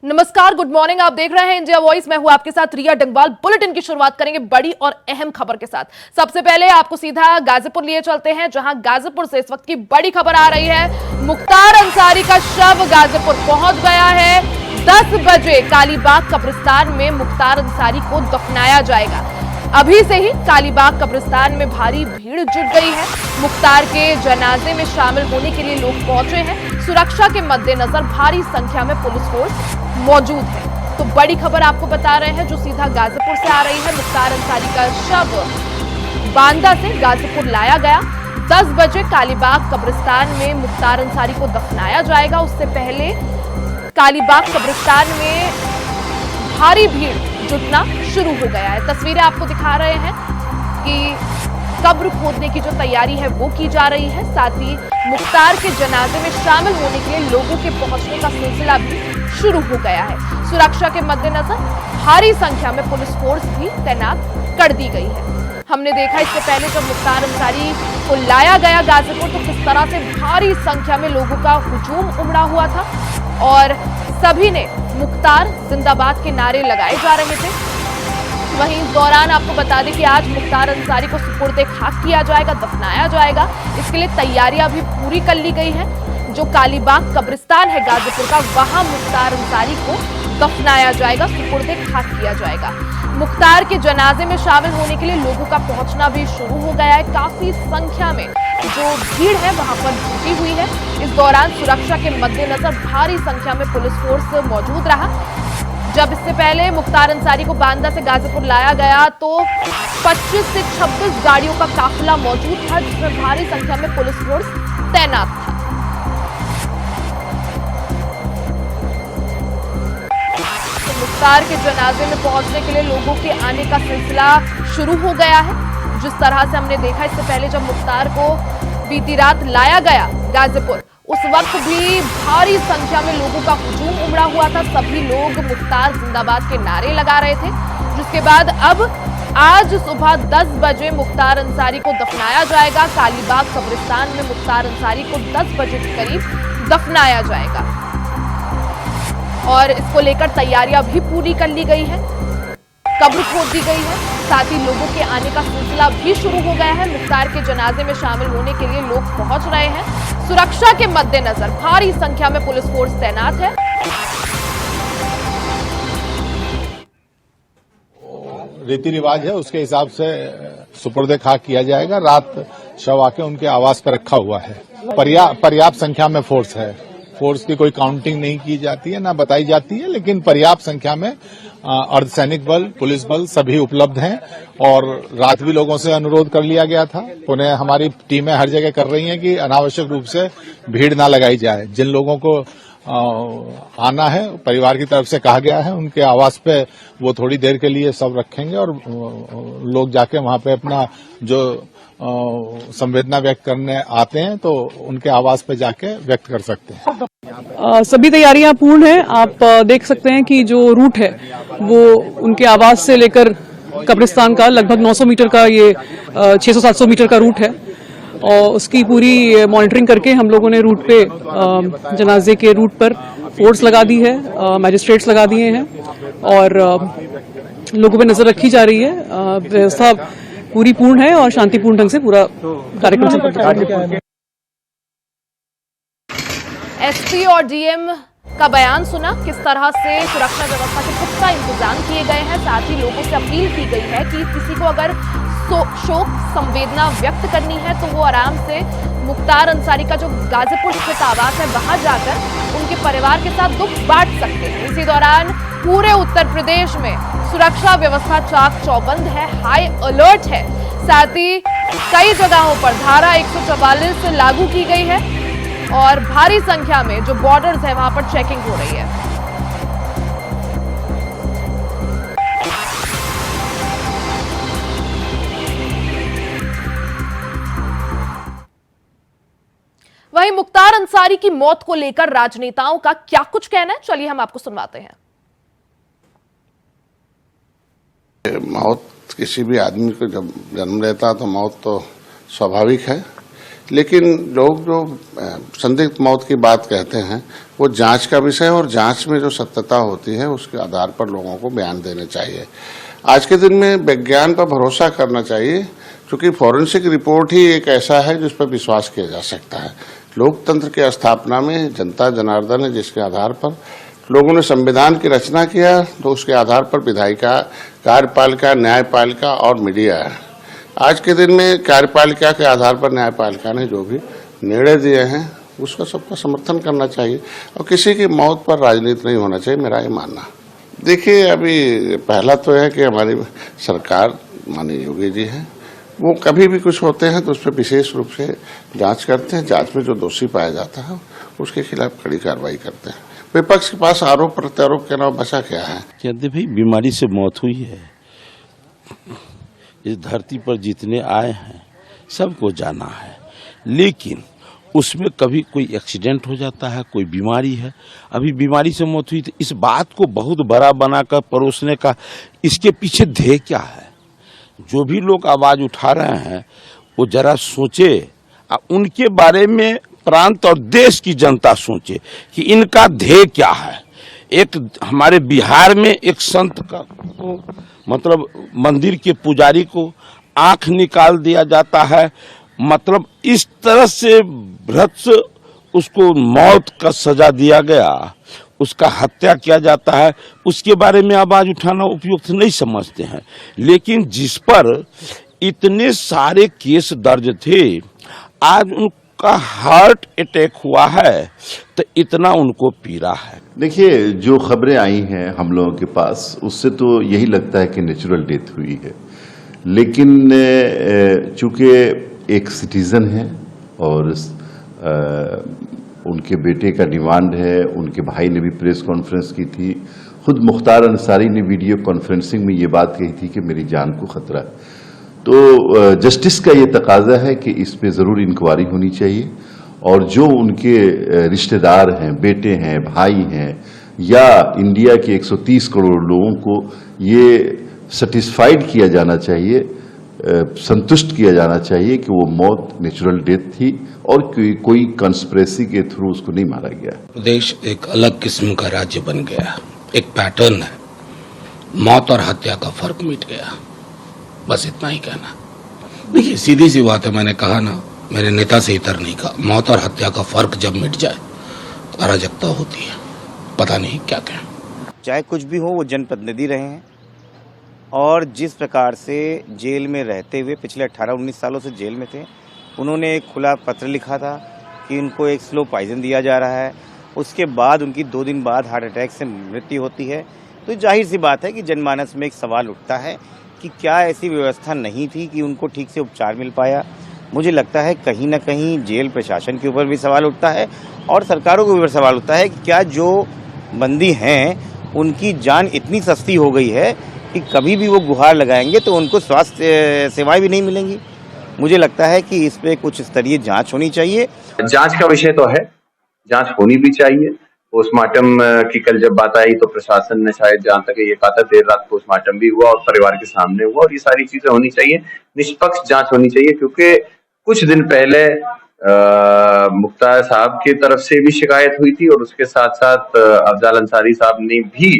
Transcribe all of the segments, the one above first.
नमस्कार, good morning. आप देख रहे हैं इंडिया वॉइस। मैं हूं आपके साथ रिया डंगवाल। बुलेटिन की शुरुआत करेंगे बड़ी और अहम खबर के साथ। सबसे पहले आपको सीधा गाजीपुर लिए चलते हैं, जहां गाजीपुर से इस वक्त की बड़ी खबर आ रही है। मुख्तार अंसारी का शव गाजीपुर पहुंच गया है। 10 बजे कालीबाग कब्रिस्तान में मुख्तार अंसारी को दफनाया जाएगा। अभी से ही कालीबाग कब्रिस्तान में भारी भीड़ जुट गई है। मुख्तार के जनाजे में शामिल होने के लिए लोग पहुंचे हैं। सुरक्षा के मद्देनजर भारी संख्या में पुलिस फोर्स मौजूद है। तो बड़ी खबर आपको बता रहे हैं जो सीधा गाजीपुर से आ रही है। मुख्तार अंसारी का शव बांदा से गाजीपुर लाया गया। 10 बजे कालीबाग कब्रिस्तान में मुख्तार अंसारी को दफनाया जाएगा। उससे पहले कालीबाग कब्रिस्तान में भारी भीड़ जुटना शुरू हो गया है। तस्वीरें आपको दिखा रहे हैं कि कब्र खोदने की जो तैयारी है वो की जा रही है। साथ ही मुख्तार के जनाजे में शामिल होने के लिए लोगों के पहुंचने का सिलसिला भी शुरू हो गया है। सुरक्षा के मद्देनजर भारी संख्या में पुलिस फोर्स भी तैनात कर दी गई है। हमने देखा इससे पहले जब मुख्तार अंसारी को लाया गया गाजीपुर, तो किस तरह से भारी संख्या में लोगों का हुजूम उमड़ा हुआ था और सभी ने मुख्तार जिंदाबाद के नारे लगाए जा रहे थे। वहीं इस दौरान आपको बता दें कि आज मुख्तार अंसारी को सुपुर्द खाक किया जाएगा, दफनाया जाएगा। इसके लिए तैयारियां भी पूरी कर ली गई हैं। जो कालीबाग कब्रिस्तान है गाजीपुर का, वहां मुख्तार अंसारी को दफनाया जाएगा, सुपुर्द खाक किया जाएगा। मुख्तार के जनाजे में शामिल होने के लिए लोगों का पहुंचना भी शुरू हो गया है। काफी संख्या में जो भीड़ है वहां पर जुटी हुई है। इस दौरान सुरक्षा के मद्देनजर भारी संख्या में पुलिस फोर्स मौजूद रहा। जब इससे पहले मुख्तार अंसारी को बांदा से गाजीपुर लाया गया तो 25 से 26 गाड़ियों का काफिला मौजूद था, जिसमें भारी संख्या में पुलिस फोर्स तैनात था। तो मुख्तार के जनाजे में पहुंचने के लिए लोगों के आने का सिलसिला शुरू हो गया है। जिस तरह से हमने देखा इससे पहले जब मुख्तार को बीती रात लाया गया गाजीपुर, उस वक्त भी भारी संख्या में लोगों का हुजूम उमड़ा हुआ था। सभी लोग मुख्तार जिंदाबाद के नारे लगा रहे थे। जिसके बाद अब आज सुबह 10 बजे मुख्तार अंसारी को दफनाया जाएगा। कालीबाग कब्रिस्तान में मुख्तार अंसारी को 10 बजे के करीब दफनाया जाएगा और इसको लेकर तैयारियां भी पूरी कर ली गई है। कब्र खोद दी गई है। साथ ही लोगों के आने का सिलसिला भी शुरू हो गया है। मुख्तार के जनाजे में शामिल होने के लिए लोग पहुंच रहे हैं। सुरक्षा के मद्देनजर भारी संख्या में पुलिस फोर्स तैनात है। रीति रिवाज है, उसके हिसाब से सुपुर्द खाक किया जाएगा। रात शव आके उनके आवास पर रखा हुआ है। पर्याप्त संख्या में फोर्स है। फोर्स की कोई काउंटिंग नहीं की जाती है, ना बताई जाती है, लेकिन पर्याप्त संख्या में अर्धसैनिक बल, पुलिस बल सभी उपलब्ध हैं। और रात भी लोगों से अनुरोध कर लिया गया था। पुनः हमारी टीमें हर जगह कर रही हैं कि अनावश्यक रूप से भीड़ ना लगाई जाए। जिन लोगों को आना है, परिवार की तरफ से कहा गया है, उनके आवास पे वो थोड़ी देर के लिए सब रखेंगे और लोग जाके वहां पे अपना जो संवेदना व्यक्त करने आते हैं तो उनके आवास पे जाके व्यक्त कर सकते हैं। सभी तैयारियां पूर्ण हैं। आप देख सकते हैं कि जो रूट है वो उनके आवास से लेकर कब्रिस्तान का लगभग 900 मीटर का, ये 600-700 मीटर का रूट है और उसकी पूरी मॉनिटरिंग करके हम लोगों ने रूट पे जनाजे के रूट पर फोर्स लगा दी है, मैजिस्ट्रेट्स लगा दिए हैं और लोगों पे नजर रखी जा रही है। व्यवस्था पूरी पूर्ण है और शांतिपूर्ण ढंग से पूरा कार्यक्रम चल रहा है। एसपी और डीएम का बयान सुना, किस तरह से सुरक्षा व्यवस्था के पुख्ता इंतजाम किए गए हैं। साथ ही लोगों से अपील की गई है कि किसी को अगर शोक संवेदना व्यक्त करनी है तो वो आराम से मुख्तार अंसारी का जो गाजीपुर स्थित आवास है वहां जाकर उनके परिवार के साथ दुख बांट सकते हैं। इसी दौरान पूरे उत्तर प्रदेश में सुरक्षा व्यवस्था चाक चौबंद है, हाई अलर्ट है। साथ ही कई जगहों पर धारा 144 लागू की गई है और भारी संख्या में जो बॉर्डर्स है वहां पर चेकिंग हो रही है। वहीं मुख्तार अंसारी की मौत को लेकर राजनेताओं का क्या कुछ कहना है, चलिए हम आपको सुनवाते हैं। मौत किसी भी आदमी को जब जन्म लेता तो मौत तो स्वाभाविक है, लेकिन लोग जो संदिग्ध मौत की बात कहते हैं वो जांच का विषय है और जांच में जो सत्यता होती है उसके आधार पर लोगों को बयान देने चाहिए। आज के दिन में विज्ञान पर भरोसा करना चाहिए, क्योंकि फॉरेंसिक रिपोर्ट ही एक ऐसा है जिस पर विश्वास किया जा सकता है। लोकतंत्र की स्थापना में जनता जनार्दन है, जिसके आधार पर लोगों ने संविधान की रचना किया, तो उसके आधार पर विधायिका, कार्यपालिका, न्यायपालिका और मीडिया है। आज के दिन में कार्यपालिका के आधार पर न्यायपालिका ने जो भी निर्णय दिए हैं उसका सबका समर्थन करना चाहिए और किसी की मौत पर राजनीति नहीं होना चाहिए, मेरा ये मानना। देखिए, अभी पहला तो है कि हमारी सरकार माननीय योगी जी हैं, वो कभी भी कुछ होते हैं तो उस पर विशेष रूप से जांच करते हैं। जांच में जो दोषी पाया जाता है उसके खिलाफ कड़ी कार्रवाई करते हैं। विपक्ष के पास आरोप प्रत्यारोप के अलावा बचा क्या है? कहते भाई बीमारी से मौत हुई है, इस धरती पर जितने आए हैं सबको जाना है, लेकिन उसमें कभी कोई एक्सीडेंट हो जाता है, कोई बीमारी है। अभी बीमारी से मौत हुई, तो इस बात को बहुत बड़ा बनाकर परोसने का इसके पीछे ध्येय क्या है? जो भी लोग आवाज उठा रहे हैं वो जरा सोचे, उनके बारे में प्रांत और देश की जनता सोचे कि इनका ध्येय क्या है। एक हमारे बिहार में एक संत का मतलब मंदिर के पुजारी को आंख निकाल दिया जाता है, मतलब इस तरह से भ्रष्ट उसको मौत का सजा दिया गया, उसका हत्या किया जाता है। उसके बारे में आवाज उठाना उपयुक्त नहीं समझते हैं, लेकिन जिस पर इतने सारे केस दर्ज थे, आज उनका हार्ट अटैक हुआ है तो इतना उनको पीड़ा है। देखिए, जो खबरें आई हैं हम लोगों के पास उससे तो यही लगता है कि नेचुरल डेथ हुई है, लेकिन चूंकि एक सिटीजन है और उनके बेटे का डिमांड है, उनके भाई ने भी प्रेस कॉन्फ्रेंस की थी, खुद मुख्तार अंसारी ने वीडियो कॉन्फ्रेंसिंग में ये बात कही थी कि मेरी जान को खतरा है। तो जस्टिस का ये तकाजा है कि इस पे ज़रूर इंक्वायरी होनी चाहिए और जो उनके रिश्तेदार हैं, बेटे हैं, भाई हैं या इंडिया के 130 करोड़ लोगों को ये सेटिस्फाइड किया जाना चाहिए, संतुष्ट किया जाना चाहिए कि वो मौत नेचुरल डेथ थी और कोई कंस्पिरेसी के थ्रू उसको नहीं मारा गया। प्रदेश एक अलग किस्म का राज्य बन गया, एक पैटर्न है, मौत और हत्या का फर्क मिट गया, बस इतना ही कहना। देखिए, सीधी सी बात है, मैंने कहा ना, मेरे नेता से इतर नहीं कहा, मौत और हत्या का फर्क जब मिट जाए तो अराजकता होती है, पता नहीं क्या कहें। चाहे कुछ भी हो, वो जनप्रतिनिधि रहे हैं और जिस प्रकार से जेल में रहते हुए पिछले 18-19 सालों से जेल में थे, उन्होंने एक खुला पत्र लिखा था कि उनको एक स्लो पॉइजन दिया जा रहा है, उसके बाद उनकी 2 दिन बाद हार्ट अटैक से मृत्यु होती है। तो जाहिर सी बात है कि जनमानस में एक सवाल उठता है कि क्या ऐसी व्यवस्था नहीं थी कि उनको ठीक से उपचार मिल पाया। मुझे लगता है कहीं ना कहीं जेल प्रशासन के ऊपर भी सवाल उठता है और सरकारों के ऊपर सवाल उठता है कि क्या जो बंदी हैं उनकी जान इतनी सस्ती हो गई है कि कभी भी वो गुहार लगाएंगे तो उनको स्वास्थ्य सेवाएं भी नहीं मिलेंगी। मुझे लगता है कि इस पे कुछ स्तरीय जांच होनी चाहिए। जांच का विषय तो है, जांच होनी भी चाहिए। पोस्टमार्टम की कल जब बात आई तो प्रशासन ने शायद जहां तक ये कहा था, देर रात पोस्टमार्टम भी हुआ और परिवार के सामने हुआ और ये सारी चीजें होनी चाहिए, निष्पक्ष जांच होनी चाहिए। क्योंकि कुछ दिन पहले मुख्तार साहब की तरफ से भी शिकायत हुई थी और उसके साथ साथ अफजाल अंसारी साहब ने भी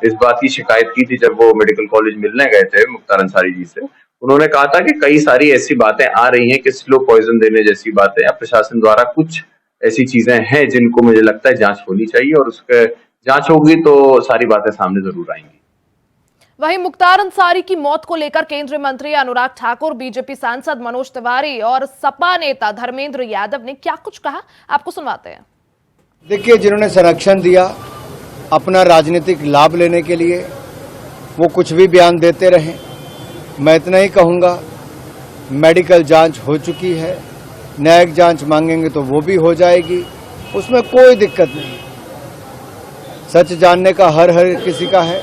इस बात की शिकायत की थी जब वो मेडिकल कॉलेज मिलने गए थे मुख्तार अंसारी जी से। उन्होंने कहा था कि कई सारी ऐसी बातें आ रही हैं कि स्लो पॉइजन देने जैसी बातें या प्रशासन द्वारा कुछ ऐसी चीजें हैं जिनको मुझे लगता है जांच होनी चाहिए और उसके जांच होगी तो सारी बातें सामने जरूर आएंगी। वहीं मुख्तार अंसारी की मौत को लेकर केंद्रीय मंत्री अनुराग ठाकुर, बीजेपी सांसद मनोज तिवारी और सपा नेता धर्मेंद्र यादव ने क्या कुछ कहा, आपको सुनवाते हैं। देखिए, जिन्होंने संरक्षण दिया अपना राजनीतिक लाभ लेने के लिए, वो कुछ भी बयान देते रहे। मैं इतना ही कहूंगा, मेडिकल जांच हो चुकी है, न्यायिक जांच मांगेंगे तो वो भी हो जाएगी, उसमें कोई दिक्कत नहीं। सच जानने का हर किसी का है।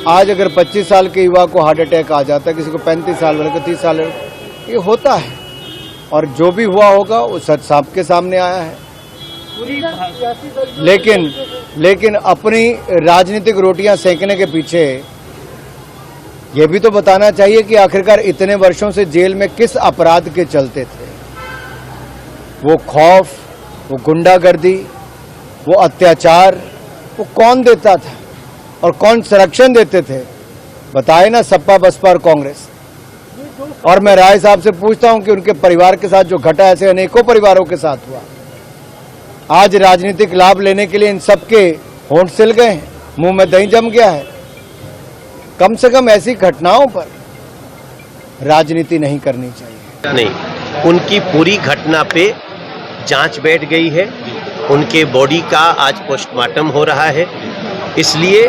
आज अगर 25 साल के युवा को हार्ट अटैक आ जाता है, किसी को 35 साल वाले को 30 साल, ये होता है और जो भी हुआ होगा वो सच सबके सामने आया है। लेकिन अपनी राजनीतिक रोटियां सेकने के पीछे ये भी तो बताना चाहिए कि आखिरकार इतने वर्षों से जेल में किस अपराध के चलते थे। वो खौफ, वो गुंडागर्दी, वो अत्याचार, वो कौन देता था और कौन संरक्षण देते थे? बताए ना, सपा, बसपा और कांग्रेस। और मैं राय साहब से पूछता हूं कि उनके परिवार के साथ जो घटा, ऐसे अनेकों परिवारों के साथ हुआ। आज राजनीतिक लाभ लेने के लिए इन सबके होंठ सिल गए हैं, मुंह में दही जम गया है। कम से कम ऐसी घटनाओं पर राजनीति नहीं करनी चाहिए। नहीं, उनकी पूरी घटना पे जांच बैठ गई है। उनके बॉडी का आज पोस्टमार्टम हो रहा है। इसलिए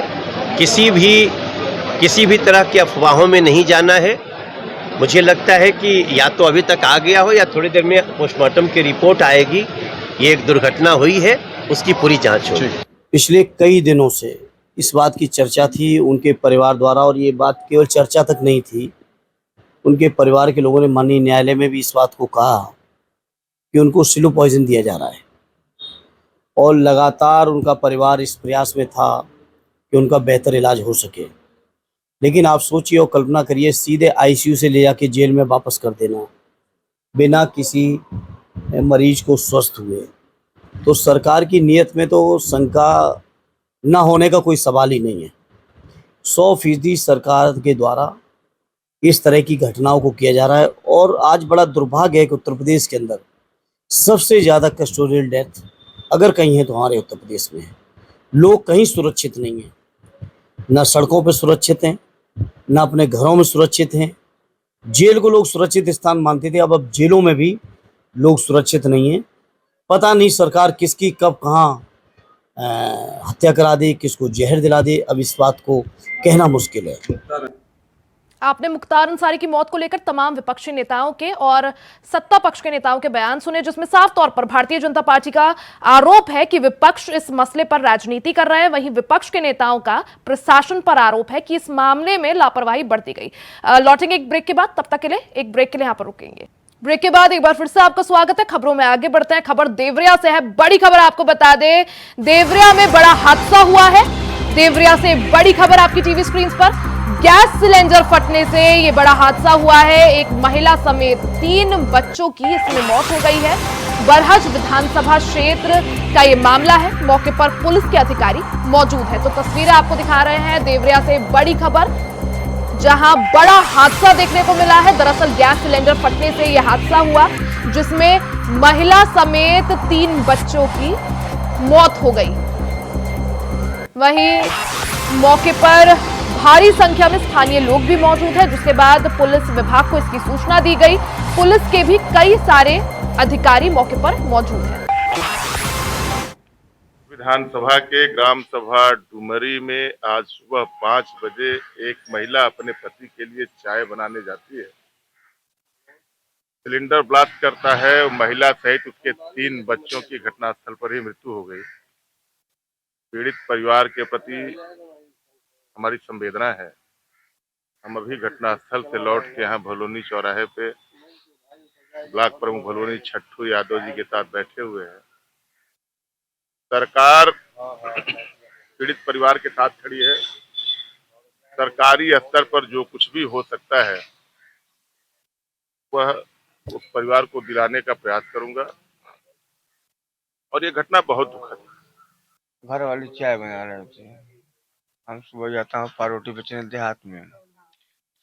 किसी भी तरह की अफवाहों में नहीं जाना है। मुझे लगता है कि या तो अभी तक आ गया हो या थोड़ी देर में पोस्टमार्टम की रिपोर्ट आएगी। ये एक दुर्घटना हुई है, उसकी पूरी जांच होगी। पिछले कई दिनों से इस बात की चर्चा थी उनके परिवार द्वारा, और ये बात केवल चर्चा तक नहीं थी, उनके परिवार के लोगों ने माननीय न्यायालय में भी इस बात को कहा कि उनको स्लो पॉइजन दिया जा रहा है। और लगातार उनका परिवार इस प्रयास में था कि उनका बेहतर इलाज हो सके। लेकिन आप सोचिए और कल्पना करिए, सीधे आईसीयू से ले जाके जेल में वापस कर देना बिना किसी मरीज को स्वस्थ हुए। तो सरकार की नीयत में तो शंका न होने का कोई सवाल ही नहीं है। 100% सरकार के द्वारा इस तरह की घटनाओं को किया जा रहा है। और आज बड़ा दुर्भाग्य है कि उत्तर प्रदेश के अंदर सबसे ज़्यादा कस्टोडियल डेथ अगर कहीं है तो हमारे उत्तर प्रदेश में है। लोग कहीं सुरक्षित नहीं हैं, ना सड़कों पर सुरक्षित हैं, ना अपने घरों में सुरक्षित हैं। जेल को लोग सुरक्षित स्थान मानते थे, अब जेलों में भी लोग सुरक्षित नहीं हैं। पता नहीं सरकार किसकी कब कहाँ हत्या करा दे, किसको जहर दिला दे, अब इस बात को कहना मुश्किल है। आपने मुख्तार अंसारी की मौत को लेकर तमाम विपक्षी नेताओं के और सत्ता पक्ष के नेताओं के बयान सुने, जिसमें साफ तौर पर भारतीय जनता पार्टी का आरोप है कि विपक्ष इस मसले पर राजनीति कर रहे हैं। वहीं विपक्ष के नेताओं का प्रशासन पर आरोप है कि इस मामले में लापरवाही बरती गई। लौटेंगे एक ब्रेक के बाद, तब तक के लिए एक ब्रेक के लिए यहां पर रुकेंगे। ब्रेक के बाद एक बार फिर से आपका स्वागत है। खबरों में आगे बढ़ते हैं। खबर देवरिया से है। बड़ी खबर आपको बता दें, देवरिया में बड़ा हादसा हुआ है। देवरिया से बड़ी खबर आपकी टीवी स्क्रीन पर। गैस सिलेंडर फटने से ये बड़ा हादसा हुआ है। एक महिला समेत 3 बच्चों की इसमें मौत हो गई है। बरहज विधानसभा क्षेत्र का ये मामला है। मौके पर पुलिस के अधिकारी मौजूद है। तो तस्वीरें आपको दिखा रहे हैं देवरिया से बड़ी खबर, जहां बड़ा हादसा देखने को मिला है। दरअसल गैस सिलेंडर फटने से यह हादसा हुआ, जिसमें महिला समेत 3 बच्चों की मौत हो गई। वहीं मौके पर भारी संख्या में स्थानीय लोग भी मौजूद हैं, जिसके बाद पुलिस विभाग को इसकी सूचना दी गई। पुलिस के भी कई सारे अधिकारी मौके पर मौजूद हैं। विधानसभा के ग्राम सभा डुमरी में आज सुबह 5 बजे एक महिला अपने पति के लिए चाय बनाने जाती है। सिलेंडर ब्लास्ट करता है। महिला सहित उसके 3 बच्चों की घटनास्थल पर ही मृत्यु हो गई। पीड़ित परिवार के प्रति हमारी संवेदना है। हम अभी घटनास्थल से लौट के यहाँ भलोनी चौराहे पे ब्लॉक प्रमुख भलोनी छट्टू यादव जी के साथ बैठे हुए हैं। सरकार पीड़ित परिवार के साथ खड़ी है। सरकारी स्तर पर जो कुछ भी हो सकता है वह उस परिवार को दिलाने का प्रयास करूंगा। और ये घटना बहुत दुखद है। घर वाली चाय बना रहे थे। हम सुबह जाता हूँ पारोटी बेचने देहात में,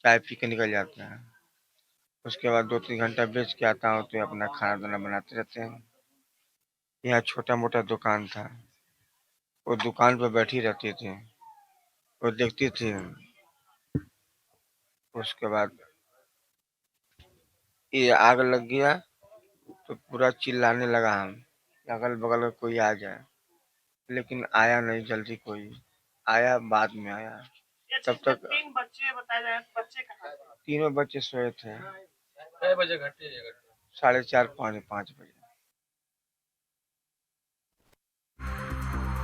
चाय पी के निकल जाते हैं। उसके बाद 2-3 घंटा बेच के आता हूँ तो अपना खाना दाना बनाते रहते हैं। यहाँ छोटा मोटा दुकान था, वो दुकान पर बैठी रहती थी, वो देखती थी। उसके बाद ये आग लग गया तो पूरा चिल्लाने लगा हम, अगल बगल में कोई आ जाए, लेकिन आया नहीं जल्दी कोई। आया बाद में आया। तब तक 3 बच्चे बताए जाए, बच्चे कहाँ? 3 बच्चे सोए थे। कितने बजे घटना? 4:30 पौने 5 बजे।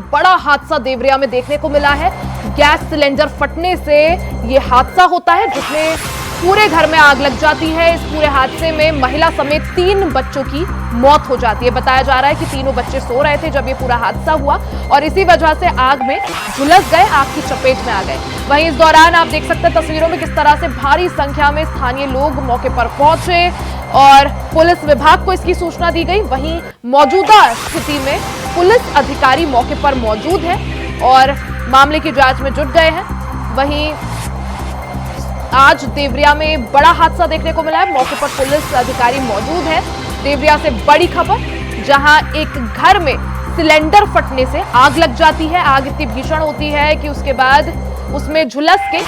बड़ा हादसा देवरिया में देखने को मिला है। गैस सिलेंडर फटने से यह हादसा होता है, जिसमें पूरे घर में आग लग जाती है। इस पूरे हादसे में महिला समेत 3 बच्चों की मौत हो जाती है। बताया जा रहा है कि तीनों बच्चे सो रहे थे जब ये पूरा हादसा हुआ और इसी वजह से आग में झुलस गए, आग की चपेट में आ गए। वहीं इस दौरान आप देख सकते हैं तस्वीरों में किस तरह से भारी संख्या में स्थानीय लोग मौके पर पहुंचे। और पुलिस विभाग को इसकी सूचना दी गई। वहीं मौजूदा स्थिति में पुलिस अधिकारी मौके पर मौजूद है और मामले की जांच में जुट गए हैं। वहीं आज देवरिया में बड़ा हादसा देखने को मिला है। मौके पर पुलिस अधिकारी मौजूद है। देवरिया से बड़ी खबर, जहां एक घर में सिलेंडर फटने से आग लग जाती है। आग इतनी भीषण होती है कि उसके बाद उसमें झुलस के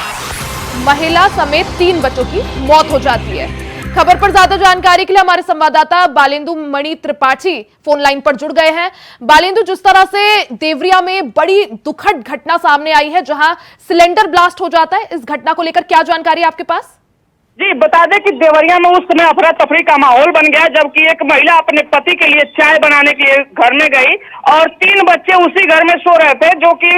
महिला समेत 3 बच्चों की मौत हो जाती है। खबर पर ज्यादा जानकारी के लिए हमारे संवाददाता बालेंदु मणि त्रिपाठी फोन लाइन पर जुड़ गए हैं। बालेंदु, जिस तरह से देवरिया में बड़ी दुखद घटना सामने आई है जहां सिलेंडर ब्लास्ट हो जाता है, इस घटना को लेकर क्या जानकारी है आपके पास? जी, बता दें कि देवरिया में उस समय अफरा तफरी का माहौल बन गया, जबकि एक महिला अपने पति के लिए चाय बनाने के लिए घर में गई और 3 बच्चे उसी घर में सो रहे थे, जो कि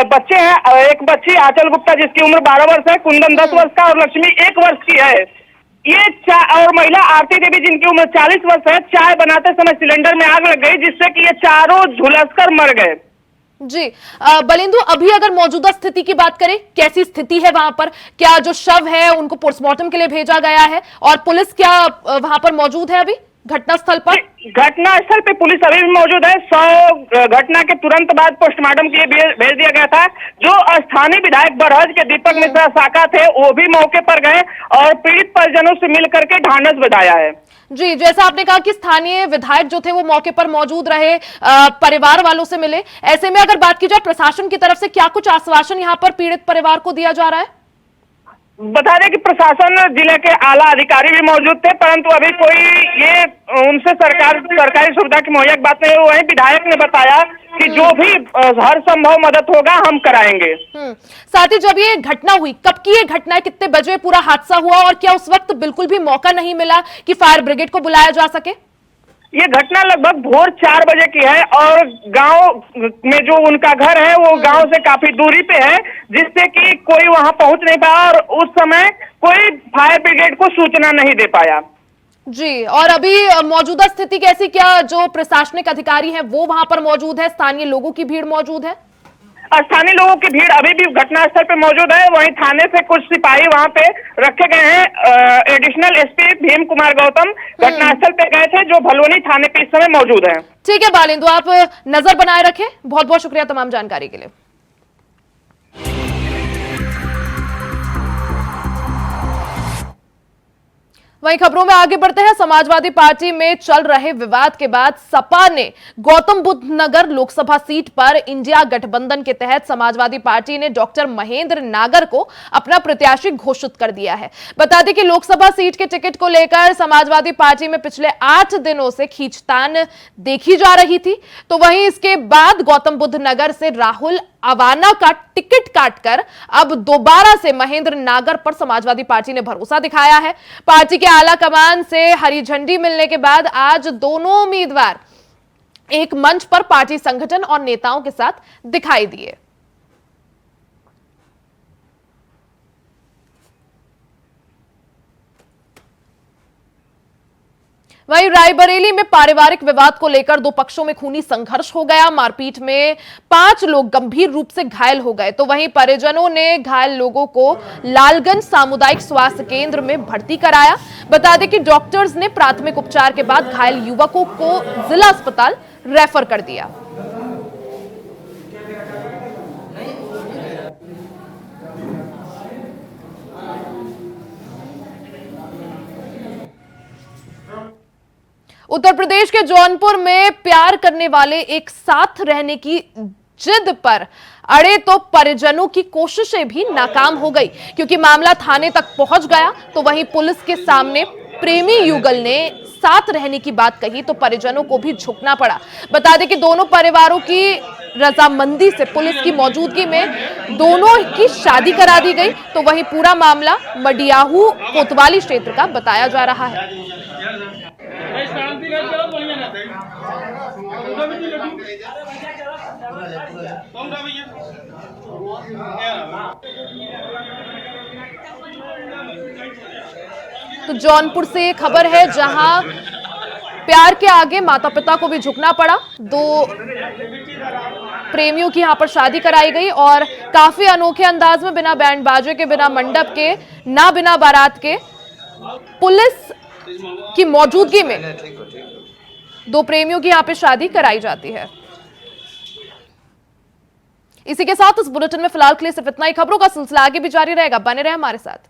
बच्चे हैं। एक बच्ची आंचल गुप्ता जिसकी उम्र 12 वर्ष है, कुंदन 10 वर्ष का और लक्ष्मी 1 वर्ष की है। ये और महिला आरती देवी जिनकी उम्र 40 वर्ष है, चाय बनाते समय सिलेंडर में आग लग गई, जिससे कि ये चारों झुलसकर मर गए। जी बलेंदु, अभी अगर मौजूदा स्थिति की बात करें, कैसी स्थिति है वहां पर? क्या जो शव है उनको पोस्टमार्टम के लिए भेजा गया है और पुलिस क्या वहां पर मौजूद है अभी घटनास्थल पर? घटनास्थल पे पुलिस अभी भी मौजूद है। 100 घटना के तुरंत बाद पोस्टमार्टम के लिए भेज दिया गया था। जो स्थानीय विधायक बरहज के दीपक मिश्रा साका थे, वो भी मौके पर गए और पीड़ित परिजनों से मिल करके ढांढस बंधाया है। जी, जैसा आपने कहा कि स्थानीय विधायक जो थे वो मौके पर मौजूद रहे, परिवार वालों से मिले। ऐसे में अगर बात की जाए प्रशासन की तरफ से क्या कुछ आश्वासन यहाँ पर पीड़ित परिवार को दिया जा रहा है? बता दें कि प्रशासन, जिले के आला अधिकारी भी मौजूद थे, परंतु अभी कोई ये उनसे सरकारी सुविधा की मुहैया बात नहीं हुई है। विधायक ने बताया कि जो भी हर संभव मदद होगा हम कराएंगे। साथ ही जब ये घटना हुई, कब की ये घटना है, कितने बजे पूरा हादसा हुआ और क्या उस वक्त बिल्कुल भी मौका नहीं मिला कि फायर ब्रिगेड को बुलाया जा सके? ये घटना लगभग भोर 4 बजे की है और गांव में जो उनका घर है वो गांव से काफी दूरी पे है, जिससे कि कोई वहां पहुंच नहीं पाया और उस समय कोई फायर ब्रिगेड को सूचना नहीं दे पाया। जी, और अभी मौजूदा स्थिति कैसी, क्या जो प्रशासनिक अधिकारी हैं वो वहां पर मौजूद है, स्थानीय लोगों की भीड़ मौजूद है? स्थानीय लोगों की भीड़ अभी भी घटनास्थल पे मौजूद है। वहीं थाने से कुछ सिपाही वहां पे रखे गए हैं। एडिशनल एसपी भीम कुमार गौतम घटनास्थल पे गए थे, जो भलवनी थाने पे इस समय मौजूद है। ठीक है बालेंदु, आप नजर बनाए रखें। बहुत बहुत शुक्रिया तमाम जानकारी के लिए। वहीं खबरों में आगे बढ़ते हैं। समाजवादी पार्टी में चल रहे विवाद के बाद सपा ने गौतम बुद्ध नगर लोकसभा सीट पर इंडिया गठबंधन के तहत समाजवादी पार्टी ने डॉक्टर महेंद्र नागर को अपना प्रत्याशी घोषित कर दिया है। बता दें कि लोकसभा सीट के टिकट को लेकर समाजवादी पार्टी में पिछले 8 दिनों से खींचतान देखी जा रही थी, तो वहीं इसके बाद गौतम बुद्ध नगर से राहुल अवाना का टिकट काटकर अब दोबारा से महेंद्र नागर पर समाजवादी पार्टी ने भरोसा दिखाया है। पार्टी के आला कमान से हरी झंडी मिलने के बाद आज दोनों उम्मीदवार एक मंच पर पार्टी संगठन और नेताओं के साथ दिखाई दिए। वहीं रायबरेली में पारिवारिक विवाद को लेकर 2 पक्षों में खूनी संघर्ष हो गया। मारपीट में 5 लोग गंभीर रूप से घायल हो गए, तो वहीं परिजनों ने घायल लोगों को लालगंज सामुदायिक स्वास्थ्य केंद्र में भर्ती कराया। बता दें कि डॉक्टर्स ने प्राथमिक उपचार के बाद घायल युवकों को जिला अस्पताल रेफर कर दिया। उत्तर प्रदेश के जौनपुर में प्यार करने वाले एक साथ रहने की जिद पर अड़े तो परिजनों की कोशिशें भी नाकाम हो गई, क्योंकि मामला थाने तक पहुंच गया। तो वहीं पुलिस के सामने प्रेमी युगल ने साथ रहने की बात कही तो परिजनों को भी झुकना पड़ा। बता दें कि दोनों परिवारों की रजामंदी से पुलिस की मौजूदगी में दोनों की शादी करा दी गई। तो वहीं पूरा मामला मडियाहू कोतवाली क्षेत्र का बताया जा रहा है। तो जौनपुर से ये खबर है, जहां प्यार के आगे माता पिता को भी झुकना पड़ा। 2 प्रेमियों की यहां पर शादी कराई गई और काफी अनोखे अंदाज में, बिना बैंड बाजे के, बिना मंडप के, ना बिना बारात के, पुलिस की मौजूदगी में दो प्रेमियों की यहां पे शादी कराई जाती है। इसी के साथ इस बुलेटिन में फिलहाल के लिए सिर्फ इतना ही। खबरों का सिलसिला आगे भी जारी रहेगा, बने रहे हमारे साथ।